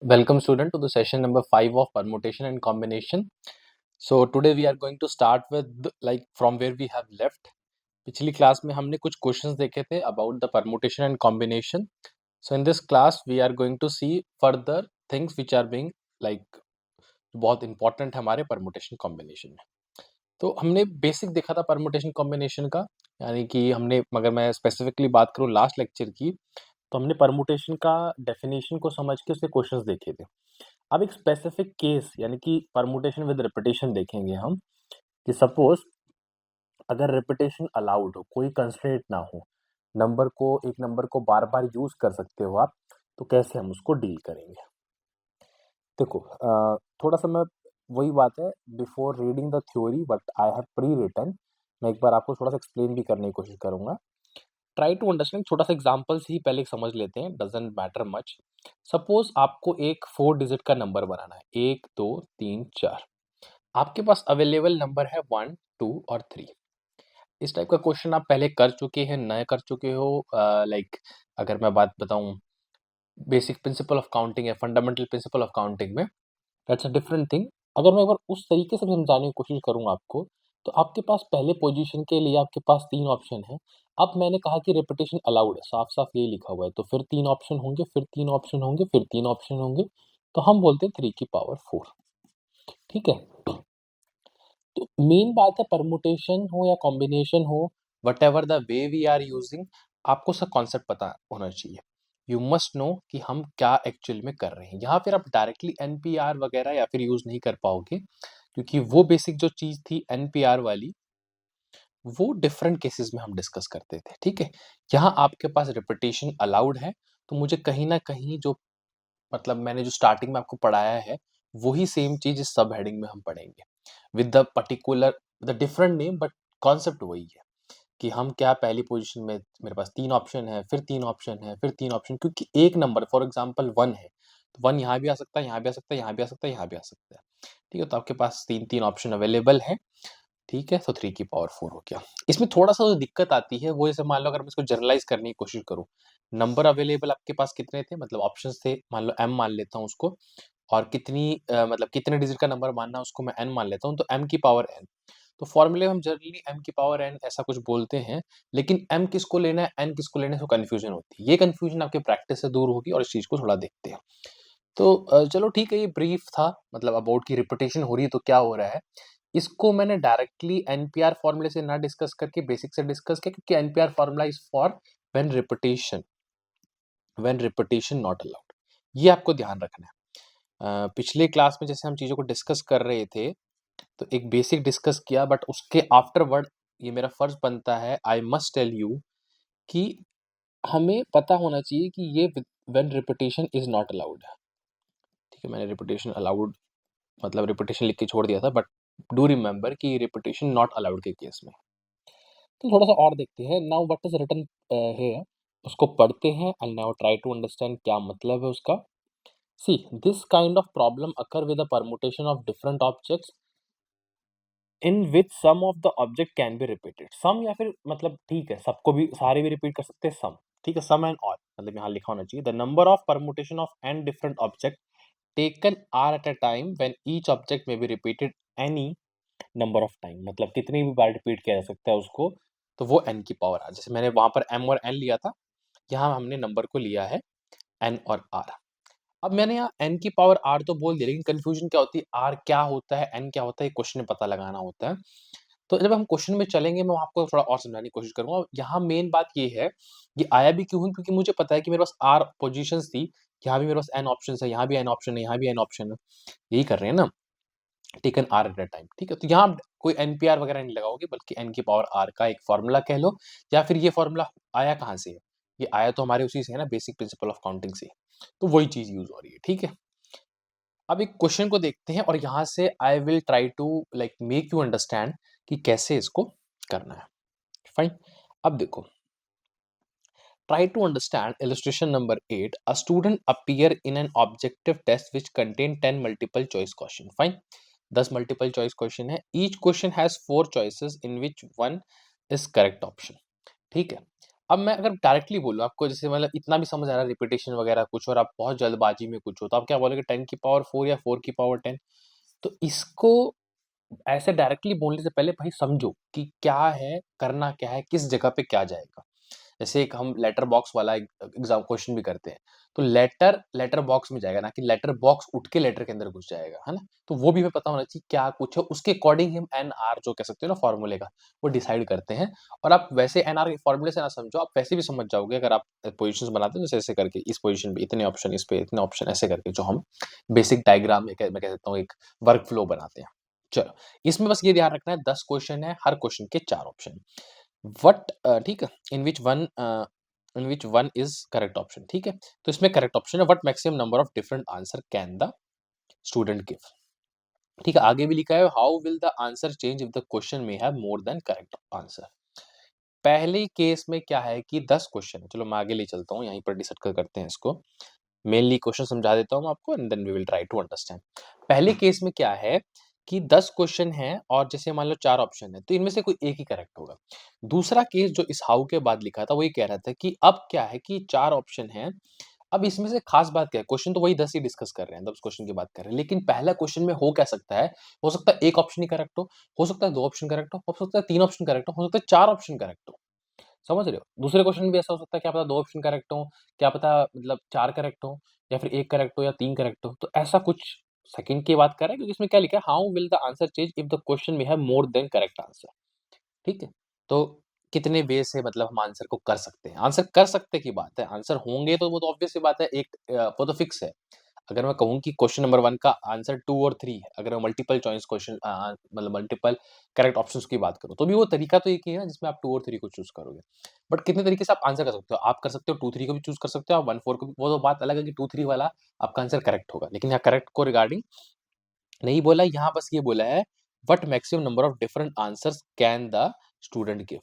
Welcome student to the session number 5 of permutation and combination. So today we are going to start with like from where we have left. पिछली class में हमने कुछ questions देखे थे about the permutation and combination. So in this class we are going to see further things which are being like बहुत important है हमारे permutation combination में. तो हमने बेसिक देखा था परमुटेशन कॉम्बिनेशन का, यानी कि हमने अगर मैं स्पेसिफिकली बात करूँ लास्ट लेक्चर की, तो हमने परमुटेशन का डेफिनेशन को समझ के उसके क्वेश्चंस देखे थे. अब एक स्पेसिफिक केस यानी कि परमुटेशन विद रिपीटेशन देखेंगे हम कि सपोज अगर रिपीटेशन अलाउड हो, कोई कंस्ट्रेंट ना हो, एक नंबर को बार बार यूज कर सकते हो आप, तो कैसे हम उसको डील करेंगे. देखो थोड़ा सा मैं वही बात है, before reading the theory but I have prewritten, मैं एक बार आपको थोड़ा सा एक्सप्लेन भी करने की कोशिश करूंगा. ट्राई टू अंडरस्टैंड, छोटा सा एग्जांपल्स ही पहले समझ लेते हैं, डजंट मैटर मच. सपोज आपको एक 4 डिजिट का नंबर बनाना है, 1 2 3 4. आपके पास अवेलेबल नंबर है 1 2 और 3. इस टाइप का क्वेश्चन आप पहले कर चुके हैं, नए कर चुके हो. लाइक अगर मैं बात बताऊं बेसिक प्रिंसिपल ऑफ काउंटिंग है, फंडामेंटल प्रिंसिपल ऑफ काउंटिंग में, दैट्स अ डिफरेंट थिंग. अगर मैं एक बार उस तरीके से समझाने की कोशिश करूंगा आपको, तो आपके पास पहले पोजीशन के लिए आपके पास 3 ऑप्शन है. अब मैंने कहा कि रिपीटेशन अलाउड है, साफ साफ यही लिखा हुआ है, तो फिर 3 ऑप्शन होंगे, फिर 3 ऑप्शन होंगे, फिर 3 ऑप्शन होंगे, तो हम बोलते हैं 3 की पावर 4. ठीक है. तो मेन बात है, परमुटेशन हो या कॉम्बिनेशन हो, whatever the way we are using, आपको सब कॉन्सेप्ट पता होना चाहिए. यू मस्ट नो कि हम क्या एक्चुअल में कर रहे हैं. यहाँ फिर आप डायरेक्टली एनपीआर वगैरह या फिर यूज नहीं कर पाओगे, क्योंकि वो बेसिक जो चीज थी एनपीआर वाली, वो डिफरेंट केसेस में हम डिस्कस करते थे. ठीक है. यहाँ आपके पास रिपीटेशन अलाउड है, तो मुझे कहीं ना कहीं जो मतलब मैंने जो स्टार्टिंग में आपको पढ़ाया है, वही सेम चीज इस सब हेडिंग में हम पढ़ेंगे with the particular, the different name, but concept वही है कि हम क्या पहली पोजीशन में मेरे पास 3 ऑप्शन है, फिर 3 ऑप्शन है, फिर 3 ऑप्शन, क्योंकि एक नंबर फॉर एग्जांपल 1 है, तो 1 यहाँ भी आ सकता है, यहाँ भी आ सकता है, यहाँ भी आ सकता है, यहाँ भी आ सकता है. ठीक है. तो आपके पास तीन तीन ऑप्शन अवेलेबल है. ठीक है. तो 3 की पावर 4 हो गया. इसमें थोड़ा सा जो दिक्कत आती है वो, जैसे मान लो अगर मैं इसको जनरलाइज करने की कोशिश करूँ, नंबर अवेलेबल आपके पास कितने थे, मतलब ऑप्शंस थे, मान लो m मान लेता हूँ उसको, और मतलब कितने डिजिट का नंबर मानना है उसको मैं n मान लेता हूँ, तो m की पावर n. तो फॉर्मूले में हम जनरली m की पावर n ऐसा कुछ बोलते हैं, लेकिन m किसको लेना है, n किसको लेना है, तो कंफ्यूजन होती है. ये कंफ्यूजन आपके प्रैक्टिस से दूर होगी और इस चीज को थोड़ा देखते हैं. तो चलो ठीक है, ये ब्रीफ था, मतलब अबाउट की रिपीटेशन हो रही है तो क्या हो रहा है. इसको मैंने डायरेक्टली एनपीआर फॉर्मूले से ना डिस्कस करके बेसिक से डिस्कस किया, क्योंकि NPR formula is for when repetition not allowed. ये आपको ध्यान रखना है. पिछले क्लास में जैसे हम चीजों को डिस्कस कर रहे थे, तो एक बेसिक डिस्कस किया, बट उसके आफ्टरवर्ड ये मेरा फर्ज बनता है, आई मस्ट टेल यू, कि हमें पता होना चाहिए कि ये when repetition is not allowed है. ठीक है. मैंने रिपीटेशन अलाउड मतलब रिपीटेशन लिख के छोड़ दिया था, बट डू रिमेम्बर कि रिपीटेशन नॉट अलाउड के केस में. तो थोड़ा सा और देखते हैं. Now what is written here, उसको पढ़ते हैं and now try to understand क्या मतलब है उसका. See, this kind of problem occur with a permutation of different objects in which some of the objects can be repeated. Some या फिर मतलब ठीक है, सबको भी सारे भी रिपीट कर सकते हैं, सम. ठीक है. सम एंड ऑल, मतलब यहाँ लिखा होना चाहिए the number of permutation of n different object taken are at a time when each object may be repeated any number of time. मतलब कितनी भी बार रिपीट किया जा सकता है उसको, तो वो n की पावर r. जैसे मैंने वहां पर m और n लिया था, यहाँ हमने नंबर को लिया है n और r. अब मैंने यहाँ n की पावर r तो बोल दिया, लेकिन कंफ्यूजन क्या होती है, r क्या होता है, n क्या होता है, क्वेश्चन में पता लगाना होता है. तो जब हम क्वेश्चन में चलेंगे, मैं आपको थोड़ा और समझाने की कोशिश करूंगा. यहाँ मेन बात ये है, ये आया भी क्यों है, क्योंकि मुझे पता है कि मेरे पास r पोजीशंस थी, यहाँ भी मेरे पास n ऑप्शन है, यहाँ भी n ऑप्शन है, यहाँ भी n ऑप्शन है. यही कर रहे हैं ना, taken are at a time. ठीक है. तो यहाँ कोई एनपीआर वगैरह नहीं लगाओगे, बल्कि एन की पावर आर का एक फॉर्मूला कह लो. या फिर ये फॉर्मूला आया कहाँ से है, ये आया तो हमारे उसी से है ना, बेसिक प्रिंसिपल ऑफ काउंटिंग से. तो वही चीज यूज हो रही है. ठीक है. अब एक क्वेश्चन को देखते हैं, और यहाँ से I will try to like make you understand कि कैसे इसको करना है. फाइन. अब देखो, try to understand illustration number 8. A student appear in an objective test which contain 10 multiple choice question. Fine. 10 multiple choice question है. Each question has 4 choices in which one is correct option. ठीक है. अब मैं अगर directly बोलूँ आपको, जैसे मतलब इतना भी समझ आ रहा है रिपीटेशन वगैरह कुछ, और आप बहुत जल्दबाजी में कुछ हो, तो आप क्या बोलोगे 10 की पावर 4 या 4 की पावर 10? तो इसको ऐसे डायरेक्टली बोलने से पहले भाई समझो कि क्या है, करना क्या है, किस जगह पे क्या जाएगा। जैसे एक हम लेटर बॉक्स वाला एग्ज़ाम क्वेश्चन भी करते हैं, तो लेटर बॉक्स में जाएगा, ना कि लेटर बॉक्स उठ के लेटर के अंदर घुस जाएगा, है ना? तो वो भी हमें पता होना चाहिए क्या कुछ है, उसके अकॉर्डिंग हम एनआर जो कह सकते हो ना फ़ॉर्मूले का, वो डिसाइड करते हैं। और आप वैसे एनआर के फ़ॉर्मूले से ना समझो, आप वैसे भी समझ जाओगे अगर आप पोज़ीशंस बनाते हो, जैसे ऐसे करके इस पोज़ीशन पे इतने ऑप्शन, इस पे इतने ऑप्शन, ऐसे करके जो हम बेसिक डायग्राम में मैं कह सकता हूँ एक वर्क फ्लो बनाते हैं। चलो, इसमें बस ये ध्यान रखना है 10 क्वेश्चन है, हर क्वेश्चन के 4 ऑप्शन। ठीक है? In which one is correct option, ठीक है? तो इसमें करेक्ट ऑप्शन है what maximum number of different answer can the student give, ठीक है? आगे भी लिखा है how will the answer change if the question may have more than correct answer. पहले केस में क्या है कि 10 क्वेश्चन है, चलो मैं आगे ले चलता हूँ, यहीं पर डिस्कस करते हैं इसको। मेनली क्वेश्चन समझा देता हूँ आपको and then we will try to understand. पहले केस में क्या है कि 10 क्वेश्चन हैं और जैसे मान लो 4 ऑप्शन है, तो इनमें से कोई एक ही करेक्ट होगा। दूसरा केस जो इस हाउ के बाद लिखा था, वो ये कह रहा था कि अब क्या है कि 4 ऑप्शन हैं, अब इसमें से खास बात क्या है, क्वेश्चन तो वही 10 ही डिस्कस कर रहे हैं, 10 क्वेश्चन की बात कर रहे हैं, लेकिन पहला क्वेश्चन में हो क्या सकता है, हो सकता है 1 ऑप्शन ही करेक्ट हो सकता है 2 ऑप्शन करेक्ट हो सकता है 3 ऑप्शन करेक्ट हो सकता है 4 ऑप्शन करेक्ट हो। समझ रहे हो? दूसरे क्वेश्चन में भी ऐसा हो सकता है, क्या पता 2 ऑप्शन करेक्ट हों, क्या पता मतलब 4 करेक्ट हों, या फिर 1 करेक्ट हो या 3 करेक्ट हो। तो ऐसा कुछ सेकंड की बात कर रहे हैं, क्योंकि इसमें क्या लिखा है, how will the answer change if the question we have more than correct answer, ठीक है? तो कितने वे से मतलब हम आंसर को कर सकते हैं। आंसर कर सकते की बात है, आंसर होंगे तो वो तो ऑब्वियस सी बात है, एक वो तो फिक्स है। अगर मैं कहूँ कि क्वेश्चन नंबर 1 का आंसर 2 और 3 है, अगर मैं मल्टीपल चॉइस क्वेश्चन मतलब मल्टीपल करेक्ट ऑप्शंस की बात करूँ, तो भी वो तरीका तो एक ही है ना जिसमें आप 2 और 3 को चूज़ करोगे। बट कितने तरीके से आप आंसर कर सकते हो? आप कर सकते हो 2-3 को भी चूज़ कर सकते हो, आप 1-4 को भी, वो तो बात अलग है कि 2-3 वाला आपका आंसर करेक्ट होगा। लेकिन यहाँ करेक्ट को रिगार्डिंग नहीं बोला, यहाँ बस ये बोला है what maximum number of different answers can the student give,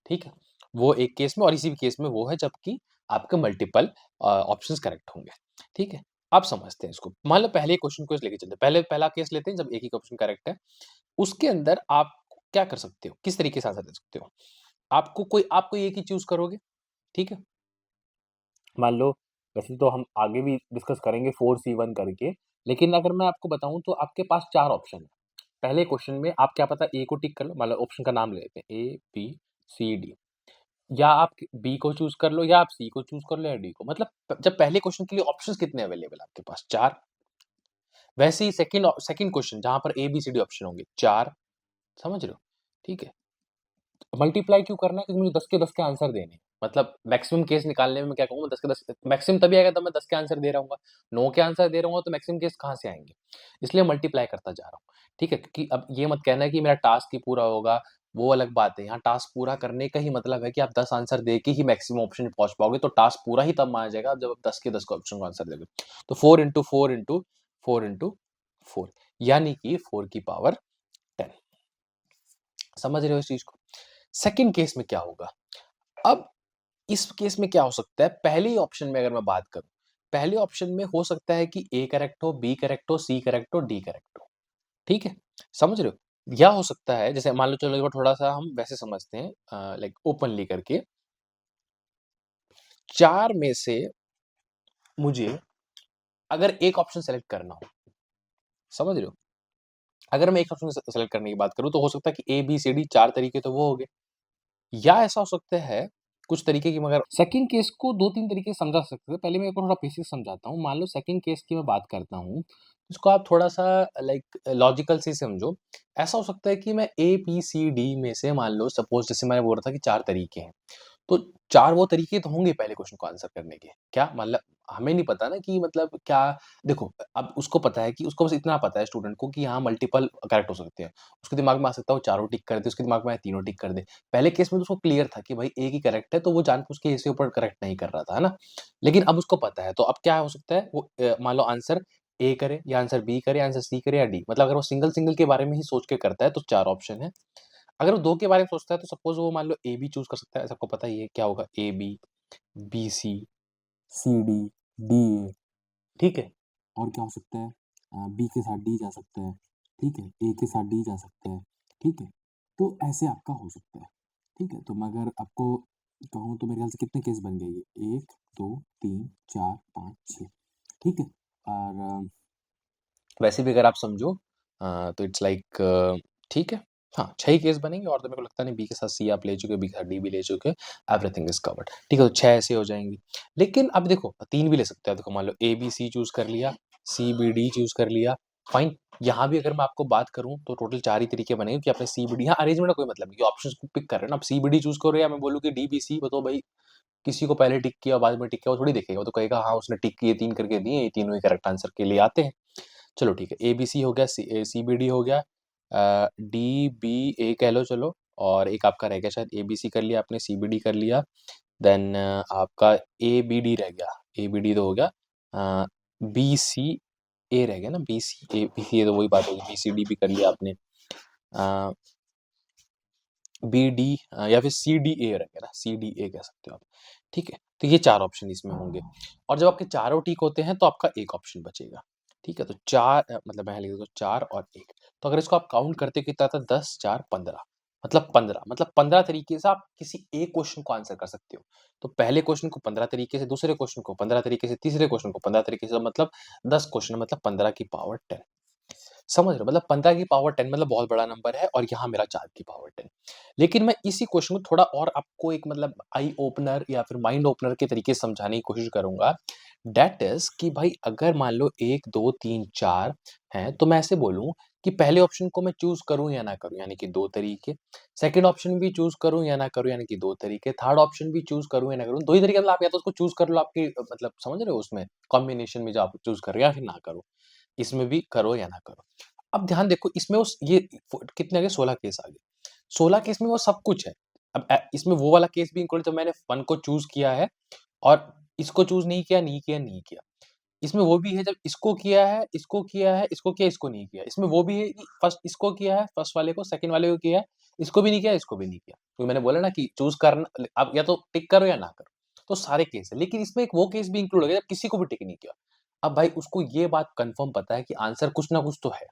ठीक है? वो एक केस में, और इसी केस में वो है जबकि आपके मल्टीपल ऑप्शंस करेक्ट होंगे, ठीक है? अब समझते हैं इसको। मान लो पहले क्वेश्चन को लेके चलते हैं। पहले पहला केस लेते हैं जब एक ही ऑप्शन करेक्ट है। उसके अंदर आप क्या कर सकते हो? किस तरीके से आंसर दे सकते हो? आप कोई एक ही चूज़ करोगे, ठीक है? मान लो, वैसे तो हम आगे भी डिस्कस करेंगे 4C1 करके, लेकिन अगर मैं आपको बताऊँ तो आपके पास 4 ऑप्शन है। पहले क्वेश्चन में आप क्या पता ए को टिक कर लो, मतलब ऑप्शन का नाम ले लेते हैं ए, बी, सी, डी, या आप बी को चूज़ कर लो, या आप सी को चूज़ कर लो, या डी को। मतलब जब पहले क्वेश्चन के लिए ऑप्शंस कितने अवेलेबल है आपके पास? 4। वैसे ही सेकंड क्वेश्चन जहाँ पर ए, बी, सी, डी ऑप्शन होंगे 4, समझ रहे हो? ठीक है। मल्टीप्लाई क्यों करना है? क्योंकि मुझे 10 के 10 के आंसर देने हैं। मतलब मैक्सिमम केस निकालने में मैं क्या कहूँगा, 10 के 10 मैक्सिमम तभी आएगा जब मैं 10 के आंसर दे रहा हूँगा। 9 के आंसर दे रहा हूँ तो मैक्सिमम केस कहाँ से आएँगे? इसलिए मल्टीप्लाई करता जा रहा हूँ। ठीक है? क्योंकि अब ये मत कहना कि मेरा टास्क ही पूरा होगा, वो अलग बात है। यहाँ टास्क पूरा करने का ही मतलब है कि आप 10 आंसर दे के ही मैक्सिमम ऑप्शन पे पहुँच पाओगे, तो टास्क पूरा ही तब माना जाएगा जब आप 10 के 10 ऑप्शन को आंसर दोगे। तो 4 इंटू 4 इंटू 4 इंटू 4 यानी कि 4 की पावर 10। समझ रहे हो इस चीज़ को? सेकंड केस में क्या होगा? अब इस केस में क्या हो सकता है, पहले ही ऑप्शन में अगर मैं बात करूँ, पहले ऑप्शन में हो सकता है कि ए करेक्ट हो, बी करेक्ट हो, सी करेक्ट हो, डी करेक्ट हो, ठीक है? समझ रहे हो? या हो सकता है जैसे मान लो, चलो एक बार थोड़ा-सा हम वैसे समझते हैं लाइक ओपनली करके, 4 में से मुझे अगर एक ऑप्शन सेलेक्ट करना हो, समझ रहे हो? अगर मैं एक ऑप्शन सेलेक्ट करने की बात करूँ, तो हो सकता है कि ए, बी, सी, डी 4 तरीके तो वो हो गए। या ऐसा हो सकता है, कुछ तरीके की, मगर सेकंड केस को 2-3 तरीके से समझा सकते हैं। पहले मैं आपको थोड़ा बेसिक समझाता हूँ। मान लो सेकंड केस की मैं बात करता हूँ, इसको आप थोड़ा-सा लाइक लॉजिकल से समझो। ऐसा हो सकता है कि मैं ए, बी, सी, डी में से, मान लो सपोज़ जैसे मैंने बोल रहा था कि 4 तरीके हैं। तो 4 वो तरीके तो होंगे पहले क्वेश्चन को आंसर करने के। क्या मतलब हमें नहीं पता ना कि मतलब क्या, देखो अब उसको पता है कि उसको बस इतना पता है स्टूडेंट को कि हाँ मल्टीपल करेक्ट हो सकते हैं। उसके दिमाग में आ सकता है वो चारों टिक कर दे, उसके दिमाग में आए तीनों टिक कर दे। पहले केस में तो उसको क्लियर था कि भाई एक ही करेक्ट है, तो वो जानबूझ के इसके ऊपर करेक्ट नहीं कर रहा था, है ना? लेकिन अब उसको पता है, तो अब क्या हो सकता है, वो मान लो आंसर ए करे या आंसर बी करे या आंसर सी करे या डी, मतलब अगर वो सिंगल-सिंगल के बारे में ही सोच के करता है तो 4 ऑप्शन है। अगर वो 2 के बारे में सोचता है तो सपोज़ वो मान लो ए बी चूज़ कर सकता है, सबको पता ही है क्या होगा A B, B C, C D, D A, ठीक है? और क्या हो सकता है, बी के साथ डी जा सकता है, ठीक है? ए के साथ डी जा सकता है, ठीक है? तो ऐसे आपका हो सकता है, ठीक है? तो मैं अगर आपको कहूँ तो मेरे ख्याल से कितने केस बन गए ये, 1 2 3 4 5 6, ठीक है। और वैसे भी अगर आप समझो तो इट्स लाइक ठीक है, हाँ 6 ही केस बनेंगे और तो मेरे को लगता नहीं बी के साथ सी आप ले चुके हो, बी के साथ डी भी ले चुके हो, एवरीथिंग इज कवर्ड, ठीक है। तो 6 ऐसे हो जाएंगे। लेकिन अब देखो 3 भी ले सकते हो, देखो मान लो ए बी सी चूज कर लिया, सी बी डी चूज कर लिया, फाइन। यहाँ भी अगर मैं आपको बात करूँ तो टोटल 4 ही तरीके बनेंगे कि आपने सी बी डी, हाँ अरेंजमेंट का कोई मतलब नहीं, ऑप्शन को पिक कर रहे हैं ना, आप सी बी डी चूज करो या मैं बोलूँ कि डी बी सी, बताओ भाई किसी को पहले टिक किया बाद में टिक किया वो थोड़ी देखेगा, वो तो कहेगा हाँ उसने टिक किए 3 करके दिए, ये तीनों ही करेक्ट आंसर के लिए आते हैं। चलो ठीक है, ए बी सी हो गया, सी बी डी हो गया, डी बी ए कह लो चलो, और एक आपका रह गया शायद ए बी सी कर लिया आपने, सी बी डी कर लिया, देन आपका ए बी डी रह गया, ए बी डी तो हो गया, बी सी ए रह गया ना, बी सी ए, बी सी ए तो वही बात होगी, बी सी डी भी कर लिया आपने, बी डी या फिर सी डी ए रह गया ना, सी डी ए कह सकते हो आप, ठीक है। तो ये 4 ऑप्शन इसमें होंगे और जब आपके चारों ठीक होते हैं तो आपका एक ऑप्शन बचेगा, ठीक है। तो 4 मतलब मैं लिख देता हूँ 4 और 1, तो अगर इसको आप काउंट करते कितना था, 10 4 15, मतलब 15 तरीके से आप किसी एक क्वेश्चन को आंसर कर सकते हो। तो पहले क्वेश्चन को 15 तरीके से, दूसरे क्वेश्चन को 15 तरीके से, तीसरे क्वेश्चन को 15 तरीके से, मतलब 10 क्वेश्चन मतलब 15 की पावर 10, समझ रहे हो? मतलब 15 की पावर 10 मतलब बहुत बड़ा नंबर है और यहाँ मेरा 4 की पावर 10। लेकिन मैं इसी क्वेश्चन को थोड़ा और आपको एक मतलब आई ओपनर या फिर माइंड ओपनर के तरीके से समझाने की कोशिश करूँगा। दैट इज़ कि भाई अगर मान लो 1, 2, 3, 4 हैं, तो मैं ऐसे बोलूँ कि पहले ऑप्शन को मैं चूज़ करूँ या ना करूँ, यानी कि 2 तरीके। सेकंड ऑप्शन भी चूज़ करूँ या ना करूँ, यानी कि 2 तरीके। थर्ड ऑप्शन भी चूज़ करूँ या ना करूँ, 2 ही तरीके, मतलब आप या तो उसको चूज़ कर लो आपके मतलब समझ रहे हो उसमें कॉम्बिनेशन में जो आप चूज़ कर रहे हो या फिर ना करो। इसमें भी करो या ना करो। अब ध्यान देखो इसमें उस ये कितने आ गए, 16 केस आ गए। 16 केस में वो सब कुछ है। अब इसमें वो वाला केस भी इंक्लूड, जब मैंने 1 को चूज़ किया है और इसको चूज़ नहीं किया, नहीं किया, नहीं किया। इसमें वो भी है जब इसको किया है, इसको किया है, इसको किया, इसको नहीं किया। इसमें वो भी है कि फर्स्ट इसको किया है, फर्स्ट वाले को, सेकंड वाले को किया है, इसको भी नहीं किया, इसको भी नहीं किया। तो मैंने बोला ना कि चूज़ करना, अब या तो टिक करो या ना करो। तो सारे केस है, लेकिन इसमें एक वो केस भी इंक्लूड हो गया जब किसी को भी टिक नहीं किया। अब भाई उसको ये बात कन्फर्म पता है कि आंसर कुछ ना कुछ तो है।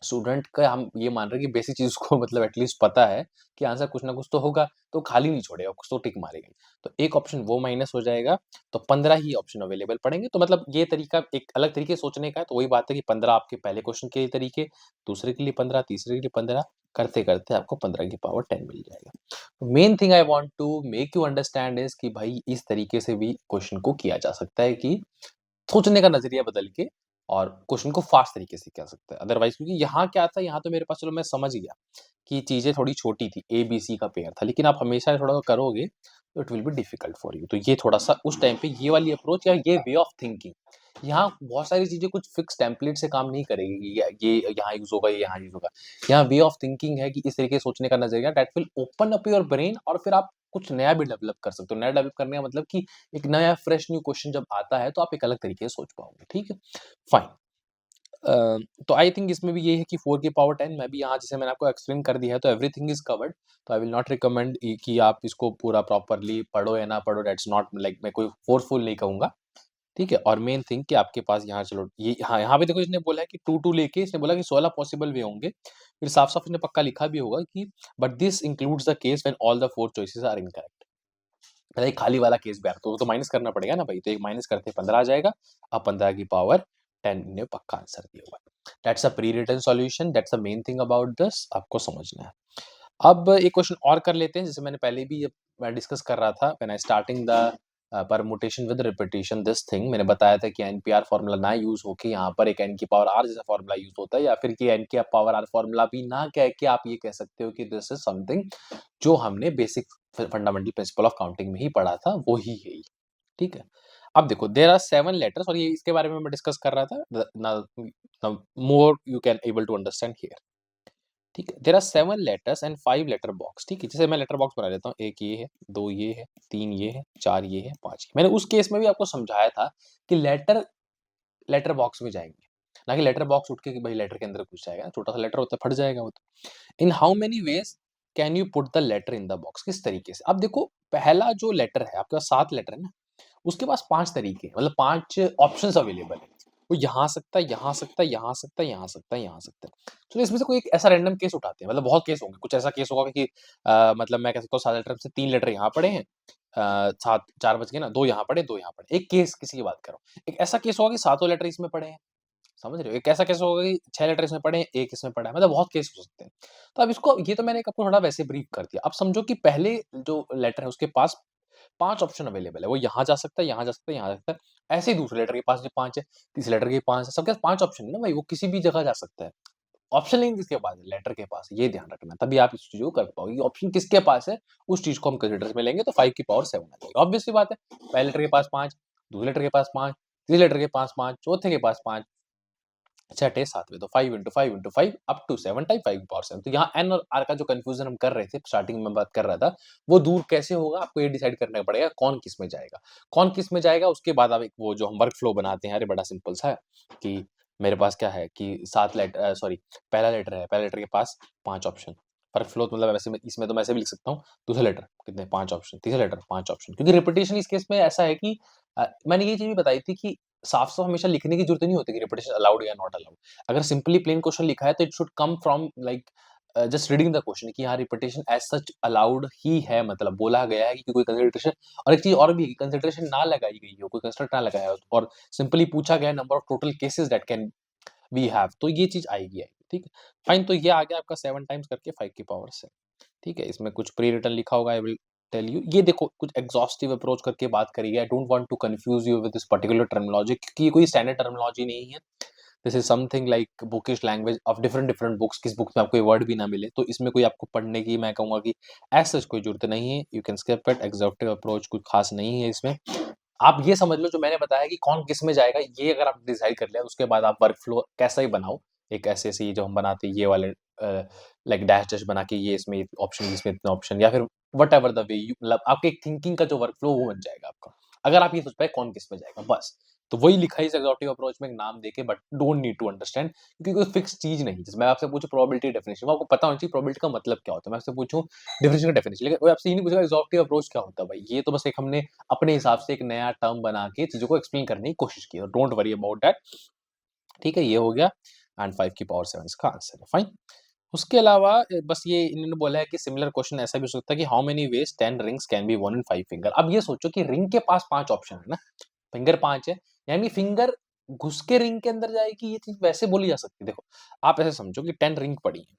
स्टूडेंट का हम ये मान रहे हैं कि बेसिक चीज़ उसको मतलब एटलीस्ट पता है कि आंसर कुछ ना कुछ तो होगा, तो खाली नहीं छोड़ेगा, कुछ तो टिक मारेगा। तो एक ऑप्शन वो माइनस हो जाएगा, तो 15 ही ऑप्शन अवेलेबल पड़ेंगे। तो मतलब ये तरीका एक अलग तरीके से सोचने का है, तो वही बात है कि 15 आपके पहले क्वेश्चन के तरीके, दूसरे के लिए 15, तीसरे के लिए 15, करते-करते आपको 15 की पावर 10 मिल जाएगा। Main thing I want to make you understand is कि भाई इस तरीके से भी क्वेश्चन को किया जा सकता है कि सोचने का नज़रिया बदल के और क्वेश्चन को फास्ट तरीके से किया सकता है। अदरवाइज़ क्योंकि यहाँ क्या था, यहाँ तो मेरे पास चलो मैं समझ गया कि चीज़ें थोड़ी छोटी थी, ए, बी, सी का पेयर था, लेकिन आप हमेशा थोड़ा करोगे तो it will be difficult for you. तो ये थोड़ा-सा उस टाइम पे ये वाली अप्रोच या ये वे ऑफ थिंकिंग, यहाँ बहुत सारी चीज़ें कुछ फिक्स टेम्पलेट से काम नहीं करेगी कि ये यहाँ यूज़ होगा, ये यहाँ यूज़ होगा। यहाँ वे ऑफ थिंकिंग है कि इस तरीके से सोचने का नज़रिया that will open up your brain और फिर आप कुछ नया भी डेवलप कर सकते हो। नया डेवलप करने का मतलब कि एक नया फ्रेश न्यू क्वेश्चन जब आता है तो आप एक अलग तरीके से सोच पाओगे, ठीक है? फाइन। तो आई थिंक इसमें भी ये है कि 4 की पावर 10 मैं भी यहाँ जैसे मैंने आपको एक्सप्लेन कर दिया है तो एवरीथिंग इज़ कवर्ड। तो आई विल नॉट रिकमेंड कि आप इसको पूरा प्रॉपर्ली पढ़ो या ना पढ़ो, दैट्स नॉट लाइक मैं कोई फोर्सफुल नहीं कहूँगा, ठीक है? और मेन थिंग कि आपके पास यहाँ चलो ये हाँ, यहाँ पे देखो इसने बोला है कि 2-2 लेके इसने बोला कि 16 पॉसिबल वे होंगे। फिर साफ-साफ इसने पक्का लिखा भी होगा कि but this includes the case when all the 4 choices are incorrect. मतलब एक खाली वाला केस भी आ रहा है, तो वो तो माइनस करना पड़ेगा ना भाई, तो एक माइनस करते 15 आ जाएगा। अब 15 की पावर 10 ने पक्का आंसर दिया हुआ है। That's a prewritten solution, that's the main thing about this, आपको समझना है। अब एक क्वेश्चन और कर लेते हैं, जैसे मैंने पहले भी मैं डिस्कस कर रहा था when I starting the permutation with repetition this thing, मैंने बताया था कि एनपीआर फार्मूला ना यूज होके यहाँ पर एक एन की पावर आर जैसा फार्मूला यूज होता है, या फिर कि एन की पावर आर फार्मूला भी ना कह के आप ये कह सकते हो कि दिस इज समथिंग जो हमने basic fundamental principle of counting में ही पढ़ा था, वो ही है ये, ठीक है। अब देखो देयर आर 7 लेटर्स और ये इसके बारे में मैं डिस्कस कर रहा था, more you can able to understand here, ठीक है। There are 7 letters and 5 letter box, ठीक है। जैसे मैं लेटर बॉक्स बना लेता हूँ, एक ये है, 2 ये है, 3 ये है, 4 ये है, 5 ये। मैंने उस केस में भी आपको समझाया था कि लेटर लेटर बॉक्स में जाएंगे, ना कि लेटर बॉक्स उठ के कि भाई लेटर के अंदर घुस जाएगा, छोटा सा लेटर होता है फट जाएगा वो तो। In how many ways can you put the letter in the box, किस तरीके से। अब देखो पहला जो लेटर है आपके पास 7 लेटर है ना, उसके पास 5 तरीके हैं, मतलब 5 ऑप्शंस अवेलेबल है। वो यहाँ आ सकता है, यहाँ आ सकता है, यहाँ आ सकता है, यहाँ आ सकता है, यहाँ आ सकता है। चलो इसमें से कोई एक ऐसा रैंडम केस उठाते हैं, मतलब बहुत केस होंगे। कुछ ऐसा केस होगा कि मतलब मैं कह सकता हूँ 7 लेटर में से 3 लेटर यहाँ पड़े हैं, 7 4 बच गए ना, 2 यहाँ पड़े, 2 यहाँ पड़े। एक केस किसी की बात कर रहा हूँ। एक ऐसा केस होगा कि सातों लेटर इसमें पड़े हैं, समझ रहे हो? एक ऐसा केस होगा कि 6 लेटर इसमें पड़े हैं, 1 इसमें पड़ा है, मतलब बहुत केस हो सकते हैं। तो अब इसको ये तो मैंने एक आपको थोड़ा वैसे ब्रीफ कर दिया। अब समझो कि पहले जो लेटर है उसके पास 5 ऑप्शन अवेलेबल है। वो यहाँ जा सकता है, यहाँ जा सकता है, यहाँ जा सकता है। ऐसे ही दूसरे लेटर के पास भी 5 है, तीसरे लेटर के 5 है, सबके पास 5 ऑप्शन है ना भाई, वो किसी भी जगह जा सकता है। ऑप्शन लेकिन किसके पास है? लेटर के पास है, ये ध्यान रखना, तभी आप इस चीज़ को कर पाओगे। ऑप्शन किसके पास है, उस चीज़ को हम कंसीडर में लेंगे तो 5 की पावर 7 आ जाएगी। ऑब्वियस सी बात है, पहले लेटर के पास 5, दूसरे लेटर के पास 5, तीसरे लेटर के पास 5, चौथे के पास 5, छठे, सातवें, तो 5 into 5 into 5 up to 7 time 5 की पावर 7। तो यहाँ एन और आर का जो कंफ्यूजन हम कर रहे थे, स्टार्टिंग में बात कर रहा था, वो दूर कैसे होगा, आपको ये डिसाइड करना पड़ेगा कौन किस में जाएगा। कौन किस में जाएगा, उसके बाद आप एक वो जो हम वर्क फ्लो बनाते हैं, अरे बड़ा सिंपल सा है कि मेरे पास क्या है कि 7 लेटर सॉरी पहला लेटर है, पहले लेटर के पास 5 ऑप्शन। वर्क फ्लो तो मतलब वैसे में इसमें तो मैं ऐसे भी लिख सकता हूँ, दूसरा लेटर कितने 5 ऑप्शन, तीसरा लेटर 5 ऑप्शन, क्योंकि रिपीटेशन इस केस में ऐसा है कि मैंने ये चीज़ भी बताई थी कि साफ-साफ हमेशा लिखने की ज़रूरत नहीं होती कि रिपीटेशन अलाउड या नॉट अलाउड। अगर सिंपली प्लेन क्वेश्चन लिखा है तो it should come from like just reading the question कि हाँ रिपीटेशन एज सच अलाउड ही है, मतलब बोला गया है कि कोई कंसिडरेशन। और एक चीज और भी है कि कंसिडरेशन ना लगाई गई हो, कोई कंस्ट्रक्ट ना लगाया हो और सिंपली पूछा गया number of total cases that can we have, तो ये चीज आएगी। ठीक है, फाइन। तो ये आ गया आपका 7 टाइम्स करके 5 की पावर से। ठीक है, इसमें कुछ प्री रिटन लिखा होगा, आई विल टेल यू। ये देखो कुछ एग्जॉस्टिव अप्रोच करके बात करी है। I don't want to confuse you with this particular terminology, क्योंकि ये कोई स्टैंडर्ड टर्मिनोलॉजी नहीं है। This is something like bookish language of different different books. किस बुक में आपको ये वर्ड भी ना मिले, तो इसमें कोई आपको पढ़ने की मैं कहूंगा कि ऐसा कोई जरूरत नहीं है। You can skip it. Exhaustive approach कुछ खास नहीं है इसमें। आप ये समझ लो जो मैंने बताया कि कौन किस में जाएगा, ये अगर आप डिसाइड कर लिया, उसके बाद आप वर्क फ्लो कैसा ही बनाओ। एक ऐसे ऐसे ये जो हम बनाते हैं ये वाले लाइक डैश डैश बना के, ये इसमें ऑप्शन, इसमें इतने ऑप्शन, या फिर what ever the way you, मतलब आपके एक थिंकिंग का जो वर्क फ्लो वो बन जाएगा आपका, अगर आप ये सोच पाए कौन किस में जाएगा बस। तो वही लिखा है इस एग्जॉस्टिव अप्रोच में, एक नाम देके, but don't need to understand, क्योंकि कोई फिक्स चीज नहीं। जैसे मैं आपसे पूछूं प्रोबेबिलिटी डेफिनेशन, आपको पता होना चाहिए प्रोबेबिलिटी का मतलब क्या होता है। मैं आपसे पूछूं डेफिनेशन का डेफिनेशन, लेकिन कोई आपसे ये नहीं पूछेगा एग्जॉस्टिव अप्रोच क्या होता है। भाई ये तो बस एक हमने अपने हिसाब से एक नया टर्म बना के चीजों को एक्सप्लेन करने की कोशिश की, और डोंट वरी अबाउट दैट। ठीक है, ये हो गया। एंड 5 की पावर 7 इसका आंसर है। फाइन। उसके अलावा बस ये इन्होंने बोला है कि सिमिलर क्वेश्चन ऐसा भी हो सकता है कि how many ways 10 rings can be worn in 5 finger. अब ये सोचो कि रिंग के पास 5 ऑप्शन है ना, फिंगर 5 है, यानी फिंगर घुस के रिंग के अंदर जाएगी। ये चीज वैसे बोली जा सकती है। देखो आप ऐसे समझो कि 10 रिंग पड़ी है,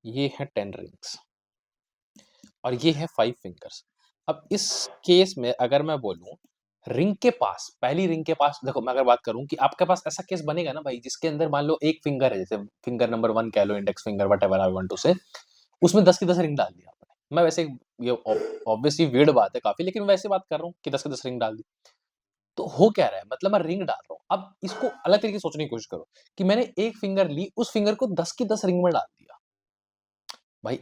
ये है 10 रिंग्स और ये है 5 फिंगर्स। अब इस केस में अगर मैं बोलूं रिंग के पास, पहली रिंग के पास, देखो मैं अगर बात करूं कि आपके पास ऐसा केस बनेगा ना भाई, जिसके अंदर मान लो एक फिंगर है, जैसे फिंगर नंबर 1 कह लो, index finger, whatever I want to say, उसमें 10 की 10 रिंग डाल दिया आपने। मैं वैसे ये ऑब्वियसली वियर्ड बात है काफी, लेकिन वैसे बात कर रहा हूँ कि 10 की 10 रिंग डाल दी। तो हो क्या रहा है, मतलब मैं रिंग डाल रहा हूँ। अब इसको अलग तरीके से सोचने की कोशिश करो कि मैंने एक फिंगर ली, उस फिंगर को 10 की 10 रिंग में डाल दिया। भाई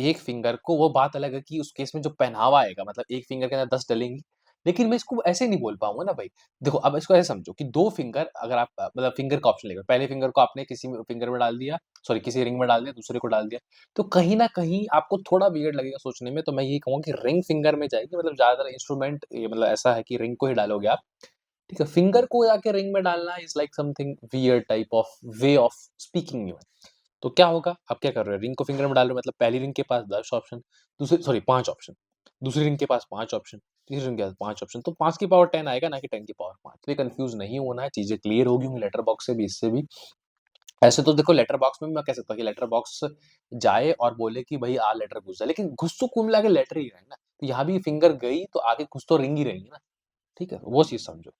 एक फिंगर को, वो बात अलग है कि उस केस में जो पहनावा आएगा, मतलब एक फिंगर के अंदर 10 डलेंगी, लेकिन मैं इसको ऐसे नहीं बोल पाऊंगा ना भाई। देखो अब इसको ऐसे समझो कि दो फिंगर, अगर आप मतलब फिंगर का ऑप्शन लेकर, पहले फिंगर को आपने किसी फिंगर में डाल दिया, सॉरी किसी रिंग में डाल दिया, दूसरे को डाल दिया, तो कहीं ना कहीं आपको थोड़ा वियर्ड लगेगा सोचने में। तो मैं यही कहूंगा कि रिंग फिंगर में जाएगी, मतलब ज्यादातर इंस्ट्रूमेंट मतलब ऐसा है कि रिंग को ही डालोगे आप। ठीक है, फिंगर को जाके रिंग में डालना is like something weird type of way of speaking. तो क्या होगा, आप क्या कर रहे हो, रिंग को फिंगर में डाल रहे हो, मतलब पहली रिंग के पास 10 ऑप्शन, दूसरी सॉरी 5 ऑप्शन, दूसरी रिंग के पास 5 ऑप्शन, तीसरी रिंग के पास 5 ऑप्शन, तो 5 की पावर 10 आएगा ना कि 10 की पावर 5। तो ये कंफ्यूज नहीं होना है, चीजें क्लियर होगी होंगी लेटर बॉक्स से भी, इससे भी। ऐसे तो देखो लेटर बॉक्स में भी मैं कह सकता हूँ कि लेटर बॉक्स जाए और बोले कि भाई आ लेटर घुस जाए, लेकिन घुस तो कुल मिला के लेटर ही रहा है ना, तो यहाँ भी फिंगर गई तो आगे कुछ तो रिंग ही रहेंगी ना। ठीक है, वो चीज समझो।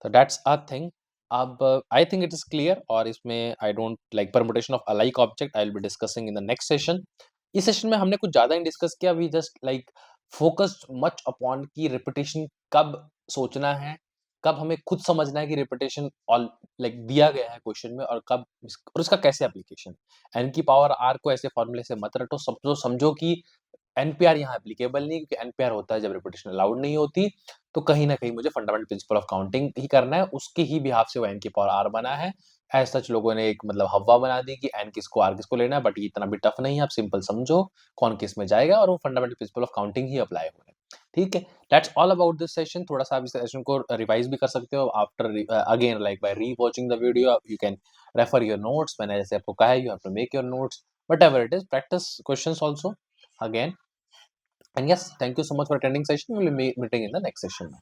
तो दैट्स अ थिंग। अब I think it is clear, और इसमें I don't like permutation of alike object, I will be discussing in the next session. इस सेशन में हमने कुछ ज्यादा नहीं डिस्कस किया, we just like focused much upon की रिपीटेशन कब सोचना है, कब हमें खुद समझना है कि रिपीटेशन ऑल लाइक दिया गया है क्वेश्चन में, और कब और उसका कैसे एप्लीकेशन। एन की पावर आर को ऐसे फॉर्मूले से मत रटो, समझो कि एनपीआर यहाँ एप्लीकेबल नहीं, क्योंकि एनपीआर होता है जब रिपीटेशन अलाउड नहीं होती। तो कहीं ना कहीं मुझे फंडामेंटल प्रिंसिपल ऑफ काउंटिंग ही करना है, उसके ही बिहाफ से वो एन की पावर आर बना है। एज सच लोगों ने एक मतलब हवा बना दी कि एन किसको आर किसको लेना है, बट ये इतना भी टफ नहीं है, आप सिंपल समझो कौन किस में जाएगा, और वो fundamental principle of counting he apply हो रहा है। ठीक है, that's all about this session. थोड़ा सा आप इस सेशन को रिवाइज भी कर सकते हो after again like by rewatching the video. You can refer your notes. मैंने जैसे आपको कहा है, you have to make your notes whatever it is, practice questions also again. And yes, thank you so much for attending session. We'll be meeting in the next session now.